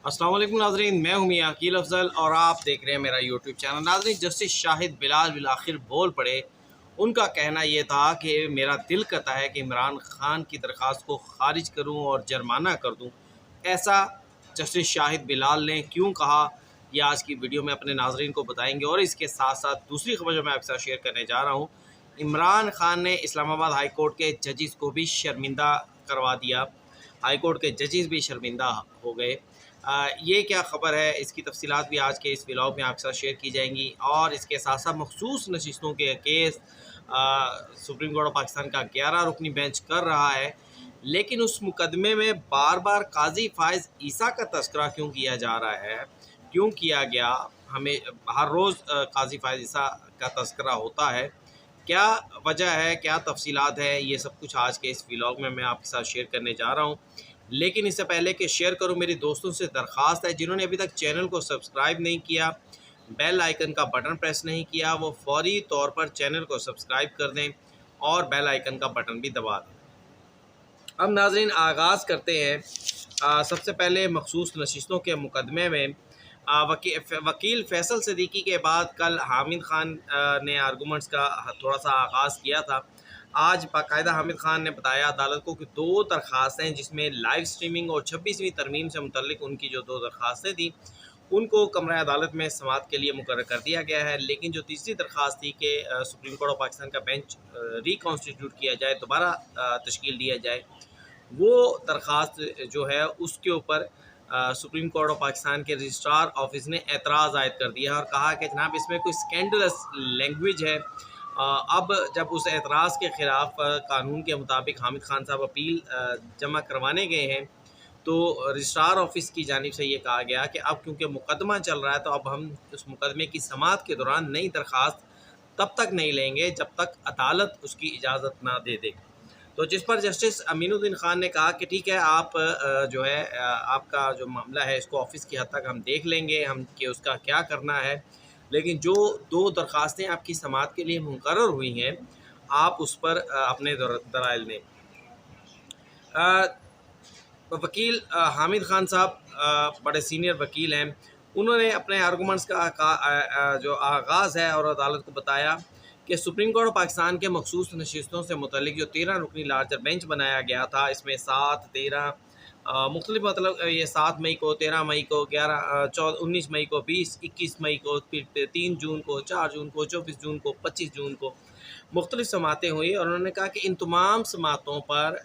अस्सलाम वालेकुम नाज़रीन, मैं हूं मियां अकील अफजल और आप देख रहे हैं मेरा यूट्यूब चैनल। नाज़रीन, जस्टिस शाहिद बिलाल बिलाखिर बोल पड़े। उनका कहना ये था कि मेरा दिल कहता है कि इमरान खान की दरख्वास्त को खारिज करूं और जुर्माना कर दूं। ऐसा जस्टिस शाहिद बिलाल ने क्यों कहा, ये आज की वीडियो में अपने नाज़रीन को बताएंगे। और इसके साथ साथ दूसरी खबर जो मैं आपके साथ शेयर करने जा रहा हूँ, इमरान खान ने इस्लामाबाद हाई कोर्ट के जजिस को भी शर्मिंदा करवा दिया। हाई कोर्ट के जजिस भी शर्मिंदा हो गए। ये क्या ख़बर है, इसकी तफसीलात भी आज के इस व्लॉग में आपके साथ शेयर की जाएंगी। और इसके साथ साथ मखसूस नशिस्तों के case supreme court of Pakistan का 11 रुकनी बेंच कर रहा है, लेकिन उस मुकदमे में बार बार काजी फायज़ ईसा का तस्करा क्यों किया जा रहा है, क्यों किया गया। हमें हर रोज़ काजी फायज़ ईसा का तस्करा होता है, क्या वजह है, क्या तफसीलात है, ये सब कुछ आज के इस व्लॉग में मैं आपके साथ शेयर करने जा रहा हूँ। लेकिन इससे पहले कि शेयर करूं, मेरी दोस्तों से दरख्वास्त है, जिन्होंने अभी तक चैनल को सब्सक्राइब नहीं किया, बेल आइकन का बटन प्रेस नहीं किया, वो फौरी तौर पर चैनल को सब्सक्राइब कर दें और बेल आइकन का बटन भी दबा दें। अब नाज़रीन, आगाज़ करते हैं। सबसे पहले मखसूस नशिस्तों के मुकदमे में वकील फ़ैसल सदीकी के बाद कल हामिद खान ने आर्गूमेंट्स का थोड़ा सा आगाज़ किया था। आज बाकायदा हामिद खान ने बताया अदालत को कि 2 दरख्वास्तें, जिसमें लाइव स्ट्रीमिंग और 26वीं तरमीम से मुतल्लिक उनकी जो 2 दरख्वास्तें थी, उनको कमरा अदालत में समाअत के लिए मुकर्रर कर दिया गया है। लेकिन जो तीसरी दरख्वास्त थी कि सुप्रीम कोर्ट ऑफ पाकिस्तान का बेंच रिकॉन्स्टिट्यूट किया जाए, दोबारा तश्कील दिया जाए, वो दरख्वास्त जो है उसके ऊपर सुप्रीम कोर्ट ऑफ पाकिस्तान के रजिस्ट्रार ऑफिस ने एतराज़ आयद कर दिया और कहा कि जनाब, इसमें कोई स्कैंडलस लैंग्वेज है। अब जब उस एतराज़ के ख़िलाफ़ कानून के मुताबिक हामिद खान साहब अपील जमा करवाने गए हैं, तो रजिस्ट्रार ऑफिस की जानिब से ये कहा गया कि अब क्योंकि मुकदमा चल रहा है, तो अब हम उस मुकदमे की समाअत के दौरान नई दरख्वास्त तब तक नहीं लेंगे जब तक अदालत उसकी इजाज़त ना दे दे। तो जिस पर जस्टिस अमीनुद्दीन खान ने कहा कि ठीक है, आप जो है आपका जो मामला है इसको ऑफिस की हद तक हम देख लेंगे, हम कि उसका क्या करना है, लेकिन जो 2 दरख्वास्तें आपकी समाअत के लिए मुकर्रर हुई हैं, आप उस पर अपने दलाइल दें। वकील हामिद खान साहब बड़े सीनियर वकील हैं। उन्होंने अपने आर्गूमेंट्स का जो आगाज़ है और अदालत को बताया कि सुप्रीम कोर्ट ऑफ पाकिस्तान के मखसूस नशिस्तों से मुतल्लिक जो 13 रुकनी लार्जर बेंच बनाया गया था, इसमें 7, 13 मुख्तलिफ, मतलब ये 7 मई को, 13 मई को, 19 मई को, 20, 21 मई को, फिर 3 जून को, 4 जून को, 24 जून को, 25 जून को मुख्तलिफ समातें हुई। और उन्होंने कहा कि इन तमाम समातों पर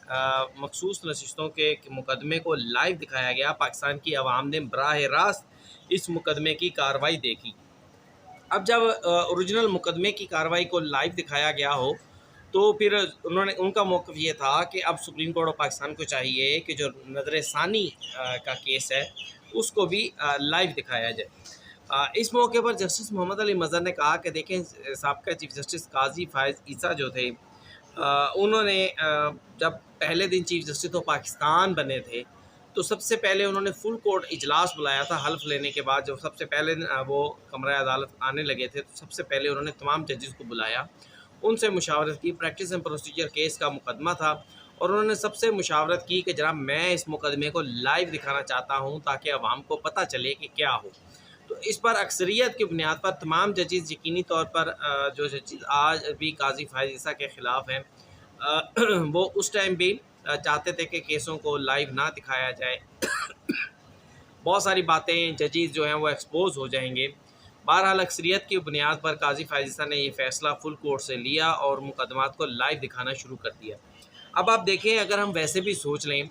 मखसूस नशिस्तों के मुकदमे को लाइव दिखाया गया। पाकिस्तान की आवाम ने बराह रास्त इस मुकदमे की कार्रवाई देखी। अब जब ओरिजिनल मुकदमे की कार्रवाई को लाइव दिखाया गया हो, तो फिर उनका मौक़िफ़ ये था कि अब सुप्रीम कोर्ट ऑफ पाकिस्तान को चाहिए कि जो नज़र सानी का केस है उसको भी लाइव दिखाया जाए। इस मौके पर जस्टिस मोहम्मद अली मज़हर ने कहा कि देखें, साबका चीफ जस्टिस काजी फायज़ ईसा जो थे, उन्होंने जब पहले दिन चीफ जस्टिस ऑफ पाकिस्तान बने थे, तो सबसे पहले उन्होंने फुल कोर्ट इजलास बुलाया था। हल्फ लेने के बाद जब सबसे पहले दिन वो कमरा अदालत आने लगे थे, तो सबसे पहले उन्होंने तमाम जजेस को बुलाया, उनसे मुशावरत की। प्रैक्टिस एंड प्रोसीजर केस का मुकदमा था और उन्होंने सबसे मुशावरत की कि जनाब, मैं इस मुकदमे को लाइव दिखाना चाहता हूँ ताकि आवाम को पता चले कि क्या हो। तो इस पर अक्सरियत की बुनियाद पर तमाम जजेस यकीनी तौर पर जो जजेस आज भी काजी फायज़ ईसा के ख़िलाफ़ हैं, वो उस टाइम भी चाहते थे कि केसों को लाइव ना दिखाया जाए। बहुत सारी बातें जजेस जो हैं वो एक्सपोज हो जाएंगे। बहरहाल अक्सरियत की बुनियाद पर काजी फायज़ ईसा ने ये फ़ैसला फुल कोर्ट से लिया और मुकदमात को लाइव दिखाना शुरू कर दिया। अब आप देखें, अगर हम वैसे भी सोच लें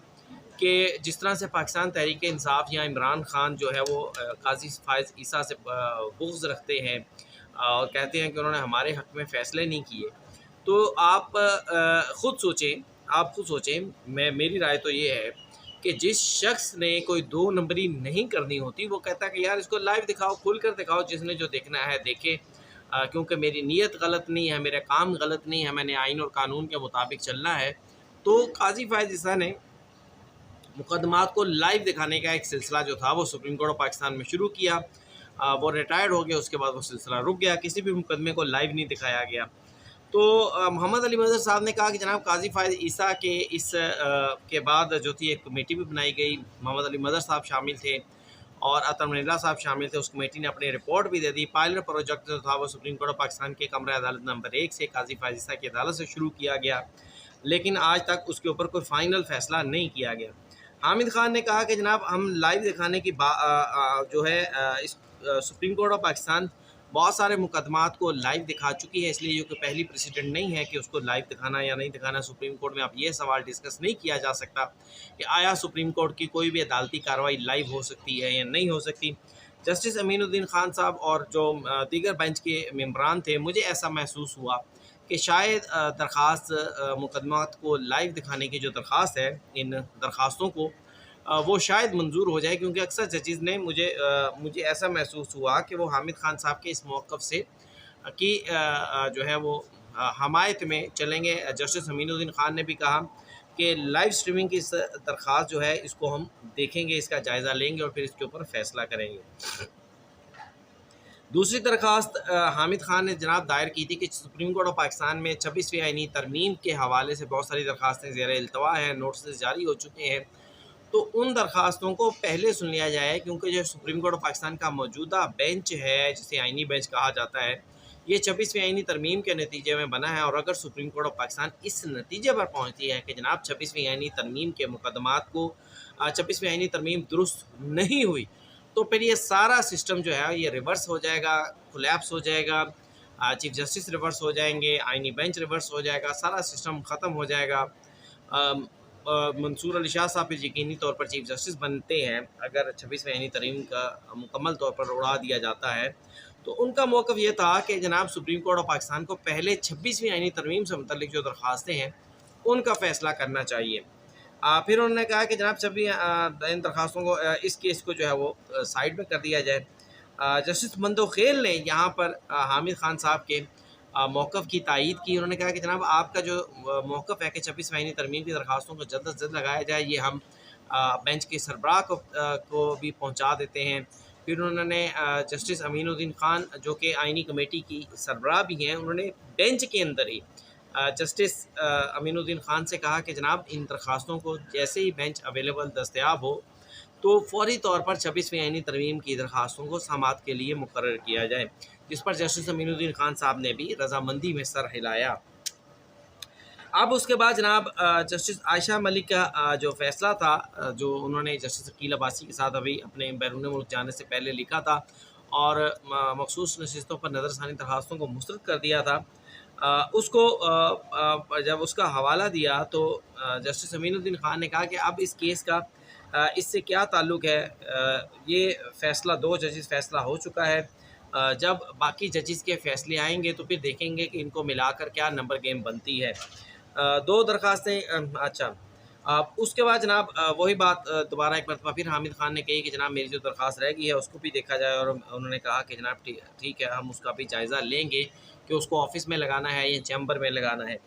कि जिस तरह से पाकिस्तान तहरीक इंसाफ या इमरान खान जो है वो काजी फायज़ ईसा से बुग़्ज़ रखते हैं और कहते हैं कि उन्होंने हमारे हक़ में फ़ैसले नहीं किए, तो आप ख़ुद सोचें। मेरी राय तो ये है कि जिस शख्स ने कोई 2 नंबरी नहीं करनी होती, वो कहता है कि यार इसको लाइव दिखाओ, खुल कर दिखाओ, जिसने जो देखना है देखे, क्योंकि मेरी नीयत गलत नहीं है, मेरा काम गलत नहीं है, मैंने आइन और कानून के मुताबिक चलना है। तो काजी फायज़ ईसा ने मुकदमात को लाइव दिखाने का एक सिलसिला जो था वो सुप्रीम कोर्ट ऑफ पाकिस्तान में शुरू किया। वो रिटायर्ड हो गया, उसके बाद वो सिलसिला रुक गया, किसी भी मुकदमे को लाइव नहीं दिखाया गया। तो मोहम्मद अली मज़हर साहब ने कहा कि जनाब, काजी फायज़ ईसा के के बाद जो थी एक कमेटी भी बनाई गई, मोहम्मद अली मज़हर साहब शामिल थे। और अतर मनीला साहब शामिल थे। उस कमेटी ने अपनी रिपोर्ट भी दे दी। पायलट प्रोजेक्ट जो था वो सुप्रीम कोर्ट ऑफ पाकिस्तान के कमरा अदालत नंबर 1 से काजी फाजिसा की अदालत से शुरू किया गया, लेकिन आज तक उसके ऊपर कोई फ़ाइनल फ़ैसला नहीं किया गया। हामिद खान ने कहा कि जनाब हम लाइव दिखाने की जो है इस सुप्रीम कोर्ट ऑफ पाकिस्तान बहुत सारे मुकदमात को लाइव दिखा चुकी है, इसलिए ये कोई पहली प्रेसिडेंट नहीं है कि उसको लाइव दिखाना या नहीं दिखाना। सुप्रीम कोर्ट में अब ये सवाल डिस्कस नहीं किया जा सकता कि आया सुप्रीम कोर्ट की कोई भी अदालती कार्रवाई लाइव हो सकती है या नहीं हो सकती। जस्टिस अमीनुद्दीन खान साहब और जो दीगर बेंच के मेंबरान थे, मुझे ऐसा महसूस हुआ कि शायद दरख्वास्त मुकदमात को लाइव दिखाने की जो दरख्वास्त है, इन दरख्वास्तों को वो शायद मंजूर हो जाए, क्योंकि अक्सर जजेज़ ने मुझे ऐसा महसूस हुआ कि वो हामिद खान साहब के इस मौक़िफ़ से कि जो है वो हमायत में चलेंगे। जस्टिस अमीनुद्दीन खान ने भी कहा कि लाइव स्ट्रीमिंग की इस दरख्वास्त जो है इसको हम देखेंगे, इसका जायज़ा लेंगे और फिर इसके ऊपर फ़ैसला करेंगे। दूसरी दरख्वास्त हामिद खान ने जनाब दायर की थी कि सुप्रीम कोर्ट ऑफ पाकिस्तान में 26वीं आईनी तरमीम के हवाले से बहुत सारी दरख्वास्तें ज़ेर इल्तवा हैं, नोटिस जारी हो चुके हैं, तो उन दरख्वास्तों को पहले सुन लिया जाए, क्योंकि जो सुप्रीम कोर्ट ऑफ पाकिस्तान का मौजूदा बेंच है, जिसे आइनी बेंच कहा जाता है, ये 26वीं आइनी तरमीम के नतीजे में बना है। और अगर सुप्रीम कोर्ट ऑफ पाकिस्तान इस नतीजे पर पहुँचती है कि जनाब 26वीं आइनी तरमीम के मुकदमात को 26वीं आइनी तरमीम दुरुस्त नहीं हुई, तो फिर ये सारा सिस्टम जो है ये रिवर्स हो जाएगा, कोलैप्स हो जाएगा, चीफ जस्टिस रिवर्स हो जाएंगे, आइनी बेंच रिवर्स हो जाएगा, सारा सिस्टम ख़त्म हो जाएगा। मंसूर अली शाह साहब फिर यकीनी तौर पर चीफ जस्टिस बनते हैं अगर 26वीं आइनी तरमीम का मुकम्मल तौर पर उड़ा दिया जाता है। तो उनका मौक़िफ़ ये था कि जनाब सुप्रीम कोर्ट ऑफ पाकिस्तान को पहले 26वीं आइनी तरमीम से मुतल्लिक जो दरख्वास्तें हैं उनका फ़ैसला करना चाहिए। फिर उन्होंने कहा कि जनाब सभी इन दरख्वास्तों को इस केस को जो है वो साइड में कर दिया जाए। जस्टिस मंदोखेल ने यहाँ पर हामिद खान साहब के मौक़िफ़ की तायीद की। उन्होंने कहा कि जनाब आपका जो मौक़िफ़ है कि 26वीं आइनी तरमीम की दरख्वास्तों को जल्द से जल्द लगाया जाए, ये हम बेंच के सरबराह को भी पहुँचा देते हैं। फिर उन्होंने जस्टिस अमीनुद्दीन खान जो कि आइनी कमेटी की सरबराह भी हैं, उन्होंने बेंच के अंदर ही जस्टिस अमीनुद्दीन खान से कहा कि जनाब इन दरख्वास्तों को जैसे ही बेंच अवेलेबल दस्तयाब हो तो फ़ौरी तौर पर 26वीं आइनी तरमीम की दरख्वास्तों को समाअत के लिए मुकर्रर किया जाए, जिस पर जस्टिस अमीनुद्दीन खान साहब ने भी रजामंदी में सर हिलाया। अब उसके बाद जनाब जस्टिस आयशा मलिक का जो फ़ैसला था, जो उन्होंने जस्टिस अकील अब्बासी के साथ अभी अपने बैरून मुल्क जाने से पहले लिखा था और मखसूस नशिस्तों पर नज़रसानी दरख्वास्तों को मुस्तरद कर दिया था, उसको जब उसका हवाला दिया तो जस्टिस अमीनुद्दीन खान ने कहा कि अब इस केस का इससे क्या ताल्लुक़ है। ये फ़ैसला 2 जजेस फ़ैसला हो चुका है। जब बाकी जजेस के फ़ैसले आएंगे तो फिर देखेंगे कि इनको मिलाकर क्या नंबर गेम बनती है। 2 दरख्वास्तें अच्छा उसके बाद जनाब वही बात दोबारा एक मरतबा फिर हामिद खान ने कही कि जनाब मेरी जो दरख्वास्त रह गई है उसको भी देखा जाए, और उन्होंने कहा कि जनाब ठीक है, हम उसका भी जायज़ा लेंगे कि उसको ऑफ़िस में लगाना है या चैम्बर में लगाना है।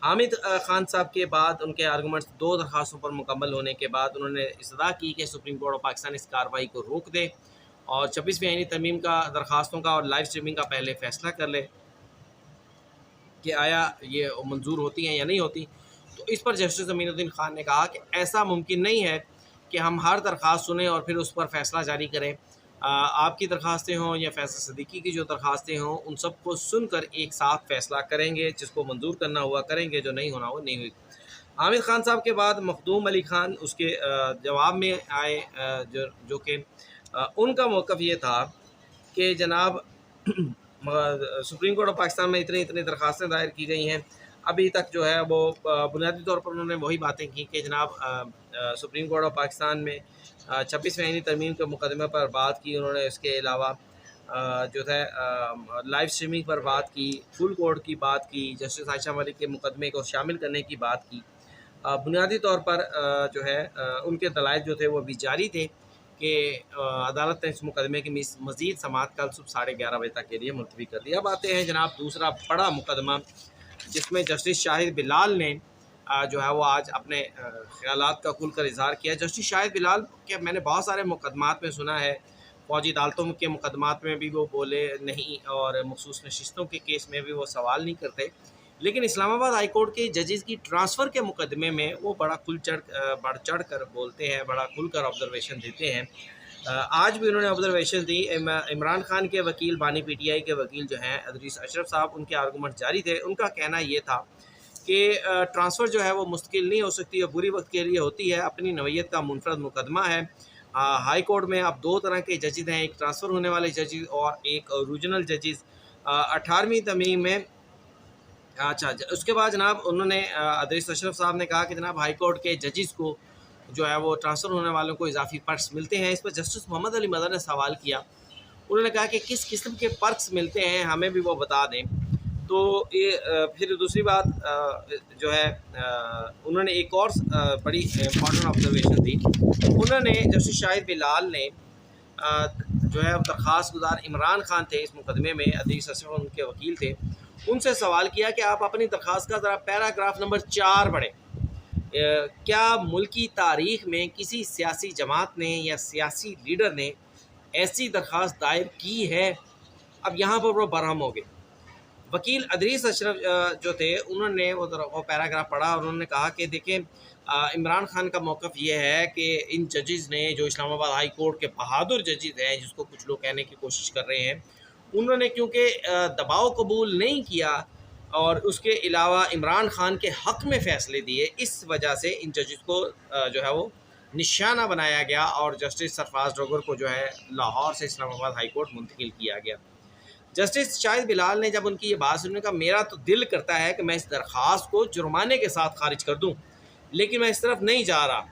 हामिद खान साहब के बाद उनके आर्गूमेंट्स 2 दरख्वास्तों पर मुकम्मल होने के बाद उन्होंने इस्तदा की कि सुप्रीम कोर्ट ऑफ पाकिस्तान इस कार्रवाई को रोक दे और 26वीं आइनी तरमीम का दरख्वास्तों का और लाइव स्ट्रीमिंग का पहले फ़ैसला कर ले कि आया ये मंजूर होती हैं या नहीं होती। तो इस पर जस्टिस अमीनुद्दीन खान ने कहा कि ऐसा मुमकिन नहीं है कि हम हर दरख्वास्त सुने और फिर उस पर फ़ैसला जारी करें। आपकी दरख्वास्तें हों या फैसल सदीकी की जो दरख्वास्तें हों, उन सबको सुनकर एक साथ फ़ैसला करेंगे, जिसको मंजूर करना हुआ करेंगे, जो नहीं होना हुआ नहीं हुई। हामिद खान साहब के बाद मखदूम अली खान उसके जवाब में आए, जो कि उनका मौक़िफ़ ये था कि जनाब सुप्रीम कोर्ट ऑफ पाकिस्तान में इतनी दरख्वास्तें दायर की गई हैं, अभी तक जो है वो बुनियादी तौर पर उन्होंने वही बातें की कि जनाब सुप्रीम कोर्ट ऑफ पाकिस्तान में 26वीं आइनी तरमीम के मुकदमे पर बात की। उन्होंने इसके अलावा जो है लाइव स्ट्रीमिंग पर बात की, फुल कोर्ट की बात की, जस्टिस आयशा मलिक के मुकदमे को शामिल करने की बात की। बुनियादी तौर पर जो है उनके दलाइल जो थे वो भी जारी थे कि अदालत ने इस मुकदमे की मज़ीद समाअत कल सुबह 11:30 बजे तक के लिए मुलतवी कर दी। अब आते हैं जनाब दूसरा बड़ा मुकदमा, जिसमें जस्टिस शाहिद बिलाल ने जो है वो आज अपने ख़यालात का खुलकर इज़हार किया। जस्टिस शाहिद बिलाल के मैंने बहुत सारे मुकदमात में सुना है, फ़ौजी अदालतों के मुकदमात में भी वो बोले नहीं और मखसूस नशिस्तों के केस में भी वो सवाल नहीं करते, लेकिन इस्लामाबाद हाई कोर्ट के जजेस की ट्रांसफ़र के मुकदमे में वो बड़ा बढ़ चढ़ कर बोलते हैं, बड़ा खुलकर ऑब्जर्वेशन देते हैं। आज भी उन्होंने ऑब्जर्वेशन दी। इमरान खान के वकील, बानी पीटीआई के वकील जो हैं अदरीस अशरफ साहब, उनके आर्गूमेंट जारी थे। उनका कहना ये था कि ट्रांसफ़र जो है वो मुस्तकिल नहीं हो सकती और बुरी वक्त के लिए होती है, अपनी नौयत का मुनफरद मुकदमा है। हाई कोर्ट में अब दो तरह के जजेस हैं, एक ट्रांसफ़र होने वाले जजेस और एक ओरिजिनल जजेस। 18वीं तरमीम में अच्छा, उसके बाद जनाब उन्होंने अदरीस अशरफ साहब ने कहा कि जनाब हाई कोर्ट के जजेस को जो है वो ट्रांसफ़र होने वालों को इजाफी पर्क्स मिलते हैं। इस पर जस्टिस मोहम्मद अली मदन ने सवाल किया। उन्होंने कहा कि किस किस्म के पर्क्स मिलते हैं, हमें भी वो बता दें। तो ये फिर दूसरी बात जो है उन्होंने एक और बड़ी इम्पॉर्टेंट ऑब्जर्वेशन दी। उन्होंने जस्टिस शाहिद बिलाल ने जो है दरख्वास्त गुजार इमरान खान थे इस मुकदमे में, अदीस अशरफ उनके वकील थे, उनसे सवाल किया कि आप अपनी दरख्वास्त का ज़रा पैराग्राफ नंबर 4 पढ़ें। क्या मुल्की तारीख़ में किसी सियासी जमात ने या सियासी लीडर ने ऐसी दरख्वास्त दायर की है? अब यहाँ पर वो बरहम हो गए। वकील अदरीस अशरफ जो थे उन्होंने वो पैराग्राफ पढ़ा और उन्होंने कहा कि देखें, इमरान खान का मौक़िफ़ ये है कि इन जजेस ने, जो इस्लामाबाद हाई कोर्ट के बहादुर जजेस हैं जिसको कुछ लोग कहने की कोशिश कर रहे हैं, उन्होंने क्योंकि दबाव कबूल नहीं किया और उसके अलावा इमरान खान के हक़ में फ़ैसले दिए, इस वजह से इन जजेस को जो है वो निशाना बनाया गया और जस्टिस सरफराज डोगर को जो है लाहौर से इस्लामाबाद हाई कोर्ट मुंतकिल किया गया। जस्टिस शाहिद बिलाल ने जब उनकी ये बात सुनने का, मेरा तो दिल करता है कि मैं इस दरख्वास्त को जुर्माने के साथ खारिज कर दूं, लेकिन मैं इस तरफ नहीं जा रहा।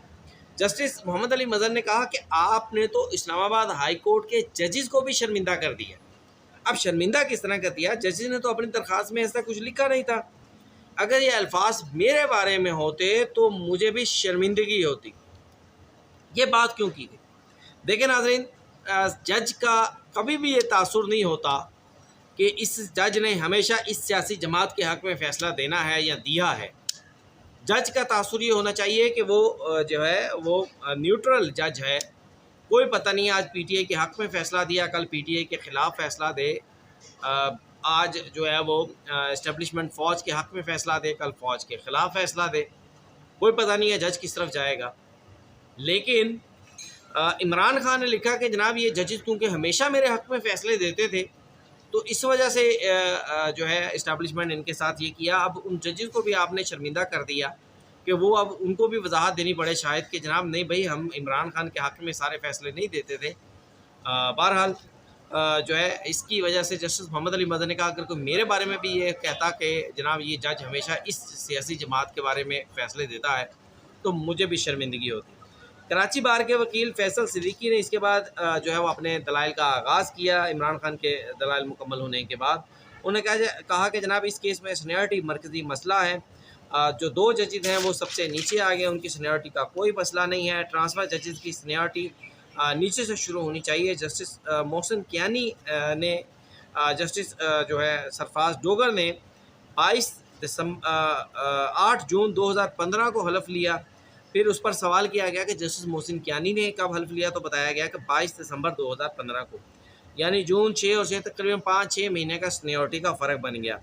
जस्टिस मोहम्मद अली मदन ने कहा कि आपने तो इस्लामाबाद हाई कोर्ट के जजेस को भी शर्मिंदा कर दिया। अब शर्मिंदा किस तरह कर दिया? जजेस ने तो अपनी दरख्वास्त में ऐसा कुछ लिखा नहीं था। अगर ये अल्फाज मेरे बारे में होते तो मुझे भी शर्मिंदगी होती। ये बात क्यों की गई? देखें नाज़रीन, जज का कभी भी ये तासुर नहीं होता कि इस जज ने हमेशा इस सियासी जमात के हक़ में फ़ैसला देना है या दिया है। जज का तासुर ये होना चाहिए कि वो जो है वो न्यूट्रल जज है। कोई पता नहीं आज पीटीआई के हक़ में फ़ैसला दिया, कल पीटीआई के ख़िलाफ़ फ़ैसला दे। आज जो है वो इस्टेब्लिशमेंट फ़ौज के हक़ में फ़ैसला दे, कल फ़ौज के ख़िलाफ़ फ़ैसला दे। कोई पता नहीं है जज किस तरफ जाएगा। लेकिन इमरान खान ने लिखा कि जनाब ये जजेस क्योंकि हमेशा मेरे हक़ में फ़ैसले देते थे, तो इस वजह से जो है इस्टेब्लिशमेंट इनके साथ ये किया। अब उन जजेस को भी आपने शर्मिंदा कर दिया कि वो अब उनको भी वजाहत देनी पड़े शायद कि जनाब नहीं भाई, हम इमरान खान के हक़ में सारे फ़ैसले नहीं देते थे। बहरहाल जो है इसकी वजह से जस्टिस मोहम्मद अली मदन ने कहा, अगर कोई मेरे बारे में भी ये कहता कि जनाब ये जज हमेशा इस सियासी जमात के बारे में फ़ैसले देता है, तो मुझे भी शर्मिंदगी होती। कराची बार के वकील फैसल सिद्दीकी ने इसके बाद जो है वो अपने दलाइल का आगाज़ किया। इमरान खान के दलाइल मुकम्मल होने के बाद उन्होंने कहा कि जनाब इस केस में सीनियरिटी मरकज़ी मसला है। जो दो जजेस हैं वो सबसे नीचे आ गए, उनकी सीनियरिटी का कोई मसला नहीं है। ट्रांसफ़र जजेस की सीनियरिटी नीचे से शुरू होनी चाहिए। जस्टिस मोहसिन कियानी ने जस्टिस जो है सरफराज डोगर ने 8 जून 2015 को हलफ लिया। फिर उस पर सवाल किया गया कि जस्टिस मोहसिन कियानी ने कब हल्फ लिया, तो बताया गया कि 22 दिसंबर 2015 को, यानी जून 6 और 6 तकरीबन 5-6 महीने का सीनियरिटी का फ़र्क बन गया।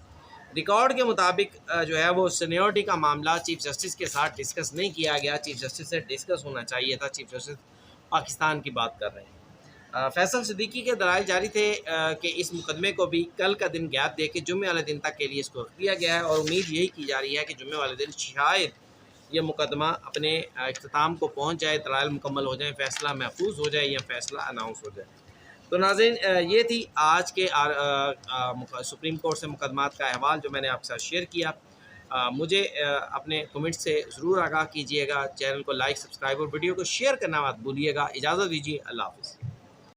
रिकॉर्ड के मुताबिक जो है वो सीनियरिटी का मामला चीफ जस्टिस के साथ डिस्कस नहीं किया गया। चीफ जस्टिस से डिस्कस होना चाहिए था। चीफ जस्टिस पाकिस्तान की बात कर रहे हैं। फैसल सिद्दीकी के दलाइल जारी थे कि इस मुकदमे को भी कल का दिन गैप दे के जुम्मे वाले दिन तक के लिए इसको रख लिया गया है और उम्मीद यही की जा रही है कि जुम्मे वाले दिन शायद यह मुकदमा अपने इख्तिताम को पहुंच जाए, दलाइल मुकम्मल हो जाए, फ़ैसला महफूज हो जाए या फ़ैसला अनाउंस हो जाए। तो नाज़रीन, ये थी आज के सुप्रीम कोर्ट से मुकदमात का अहवाल जो मैंने आपके साथ शेयर किया। मुझे अपने कमेंट से ज़रूर आगाह कीजिएगा। चैनल को लाइक, सब्सक्राइब और वीडियो को शेयर करना मत भूलिएगा। इजाज़त दीजिए। अल्लाह हाफ़िज़।